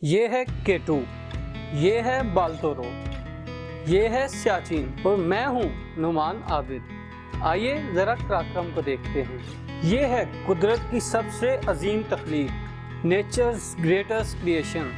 یہ ہے K2، یہ ہے بالتورو، یہ ہے سیاچن اور میں ہوں نعمان عابد۔ آئیے ذرا قراقرم کو دیکھتے ہیں۔ یہ ہے قدرت کی سب سے عظیم تخلیق، نیچرز گریٹسٹ کریشن۔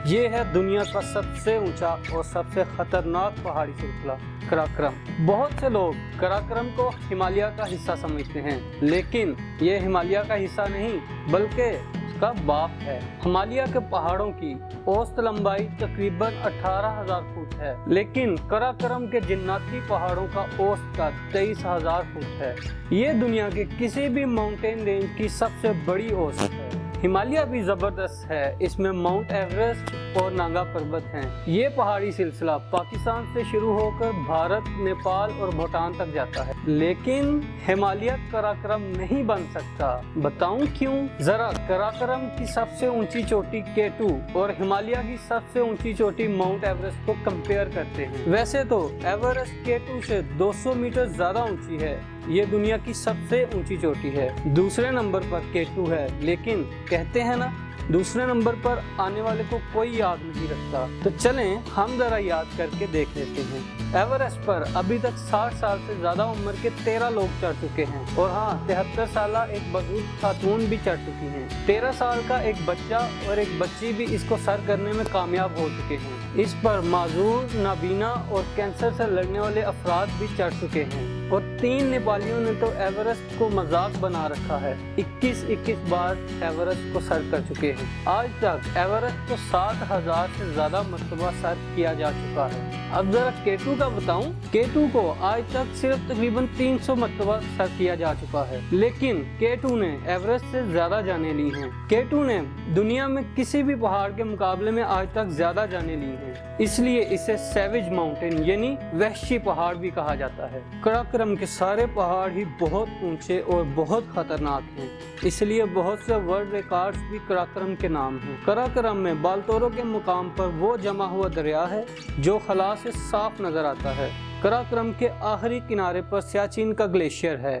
یہ ہے دنیا کا سب سے اونچا اور سب سے خطرناک پہاڑی سلسلہ قراقرم۔ بہت سے لوگ قراقرم کو ہمالیہ کا حصہ سمجھتے ہیں، لیکن یہ ہمالیہ کا حصہ نہیں بلکہ اس کا باپ ہے۔ ہمالیہ کے پہاڑوں کی اوسط لمبائی تقریباً 18,000 فٹ ہے، لیکن قراقرم کے جناتی پہاڑوں کا اوسط قد 23,000 فٹ ہے۔ یہ دنیا کے کسی بھی ماؤنٹین رینج کی سب سے بڑی اوسط ہے۔ ہمالیہ بھی زبردست ہے، اس میں ماؤنٹ ایوریسٹ اور نانگا پربت ہیں۔ یہ پہاڑی سلسلہ پاکستان سے شروع ہو کر بھارت، نیپال اور بھوٹان تک جاتا ہے، لیکن ہمالیہ قراقرم نہیں بن سکتا۔ بتاؤں کیوں؟ ذرا قراقرم کی سب سے اونچی چوٹی K2 اور ہمالیہ کی سب سے اونچی چوٹی ماؤنٹ ایوریسٹ کو کمپیئر کرتے ہیں۔ ویسے تو ایوریسٹ K2 سے 200 میٹر زیادہ اونچی ہے، یہ دنیا کی سب سے اونچی چوٹی ہے۔ دوسرے نمبر پر K2 ہے، لیکن کہتے ہیں نا دوسرے نمبر پر آنے والے کو کوئی یاد نہیں رکھتا، تو چلیں ہم ذرا یاد کر کے دیکھ لیتے ہیں۔ ایوریسٹ پر ابھی تک 60 سال سے زیادہ عمر کے 13 لوگ چڑھ چکے ہیں، اور ہاں 73 سالہ ایک بزرگ خاتون بھی چڑھ چکی ہیں۔ 13 سال کا ایک بچہ اور ایک بچی بھی اس کو سر کرنے میں کامیاب ہو چکے ہیں۔ اس پر معذور، نابینا اور کینسر سے لڑنے والے افراد بھی چڑھ چکے ہیں، اور 3 نیپالیوں نے تو ایوریسٹ کو مذاق بنا رکھا ہے۔ 21 بار ایوریسٹ کو سر کر چکے ہیں۔ آج تک ایوریسٹ کو 7,000 سے زیادہ مرتبہ سر کیا جا چکا ہے۔ اب ذرا K2 کا بتاؤں۔ K2 کو آج تک صرف تقریباً 300 مرتبہ سر کیا جا چکا ہے، لیکن K2 نے ایوریسٹ سے زیادہ جانیں لی ہیں۔ K2 نے دنیا میں کسی بھی پہاڑ کے مقابلے میں آج تک زیادہ جانیں لی ہیں، اس لیے اسے سیویج ماؤنٹین یعنی وحشی پہاڑ بھی کہا جاتا ہے۔ قراقرم کے سارے پہاڑ ہی بہت اونچے اور بہت خطرناک ہیں، اس لیے بہت سے ورلڈ ریکارڈز بھی قراقرم کے نام ہیں۔ قراقرم میں بالتورو کے مقام پر وہ جمع ہوا دریا ہے جو خلا سے صاف نظر آتا ہے۔ قراقرم کے آخری کنارے پر سیاچن کا گلیشیئر ہے۔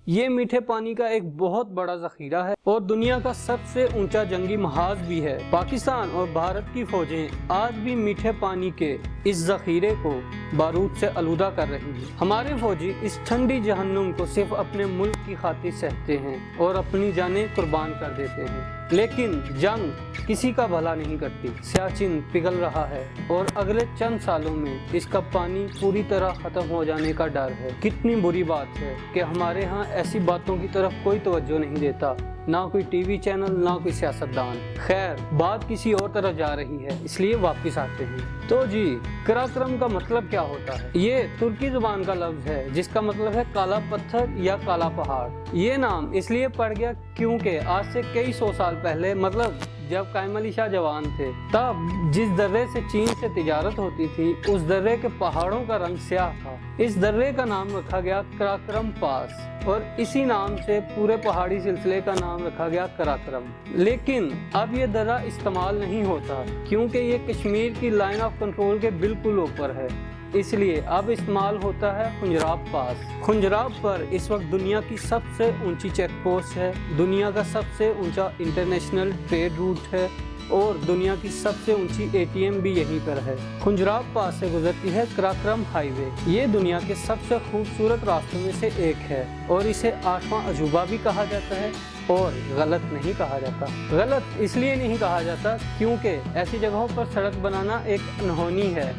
یہ میٹھے پانی کا ایک بہت بڑا ذخیرہ ہے اور دنیا کا سب سے اونچا جنگی محاذ بھی ہے۔ پاکستان اور بھارت کی فوجیں آج بھی میٹھے پانی کے اس ذخیرے کو بارود سے آلودہ کر رہی ہیں۔ ہمارے فوجی اس ٹھنڈی جہنم کو صرف اپنے ملک کی خاطر سہتے ہیں اور اپنی جانیں قربان کر دیتے ہیں، لیکن جنگ کسی کا بھلا نہیں کرتی۔ سیاچن پگھل رہا ہے اور اگلے چند سالوں میں اس کا پانی پوری طرح ختم ہو جانے کا ڈر ہے۔ کتنی بری بات ہے کہ ہمارے ہاں ایسی باتوں کی طرف کوئی توجہ نہیں دیتا، نہ کوئی ٹی وی چینل، نہ کوئی سیاستدان۔ خیر، بات کسی اور طرف جا رہی ہے، اس لیے واپس آتے ہیں۔ تو جی، قراقرم کا مطلب کیا ہوتا ہے؟ یہ ترکی زبان کا لفظ ہے جس کا مطلب ہے کالا پتھر یا کالا پہاڑ۔ یہ نام اس لیے پڑ گیا کیونکہ آج سے کئی سو سال پہلے، مطلب جب قائم علی شاہ جوان تھے، تب جس درے سے چین سے تجارت ہوتی تھی اس درے کے پہاڑوں کا رنگ سیاہ تھا۔ اس درے کا نام رکھا گیا قراقرم پاس، اور اسی نام سے پورے پہاڑی سلسلے کا نام رکھا گیا قراقرم۔ لیکن اب یہ درہ استعمال نہیں ہوتا کیونکہ یہ کشمیر کی لائن آف کنٹرول کے بالکل اوپر ہے، اس لیے اب استعمال ہوتا ہے خنجراب پاس۔ خنجراب پر اس وقت دنیا کی سب سے اونچی چیک پوسٹ ہے، دنیا کا سب سے اونچا انٹرنیشنل ٹریڈ روٹ ہے، اور دنیا کی سب سے اونچی ATM بھی یہیں پر ہے۔ خنجراب پاس سے گزرتی ہے قراقرم ہائی وے۔ یہ دنیا کے سب سے خوبصورت راستوں میں سے ایک ہے اور اسے 8واں عجوبہ بھی کہا جاتا ہے، اور غلط نہیں کہا جاتا۔ غلط اس لیے نہیں کہا جاتا کیونکہ ایسی جگہوں پر سڑک بنانا ایک انہونی ہے۔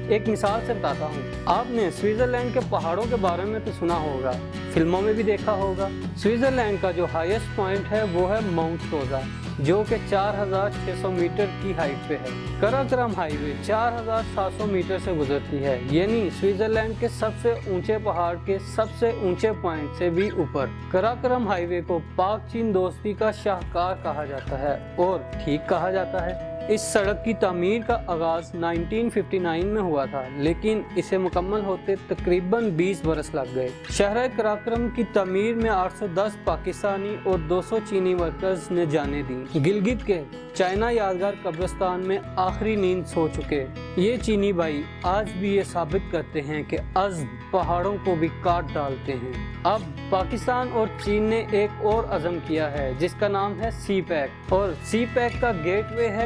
ایک مثال سے بتاتا ہوں، آپ نے سوئٹزرلینڈ کے پہاڑوں کے بارے میں تو سنا ہوگا، فلموں میں بھی دیکھا ہوگا۔ سوئٹزرلینڈ کا جو ہائیسٹ پوائنٹ ہے وہ ہے ماؤنٹ روزا، جو کہ 4,600 میٹر کی ہائٹ پہ ہے۔ قراقرم ہائی وے 4,700 میٹر سے گزرتی ہے، یعنی سوئٹزرلینڈ کے سب سے اونچے پہاڑ کے سب سے اونچے پوائنٹ سے بھی اوپر۔ قراقرم ہائی وے کو پاک چین دوستی کا شاہکار کہا جاتا ہے، اور ٹھیک کہا جاتا ہے۔ اس سڑک کی تعمیر کا آغاز 1959 میں ہوا تھا، لیکن اسے مکمل ہوتے تقریباً 20 برس لگ گئے۔ شہر قراقرم کی تعمیر میں 810 پاکستانی اور 200 چینی ورکرز نے جانیں دیں۔ گلگت کے چائنا یادگار قبرستان میں آخری نیند سو چکے یہ چینی بھائی آج بھی یہ ثابت کرتے ہیں کہ عزم پہاڑوں کو بھی کاٹ ڈالتے ہیں۔ اب پاکستان اور چین نے ایک اور عزم کیا ہے جس کا نام ہے سی پیک، اور سی پیک کا گیٹ وے ہے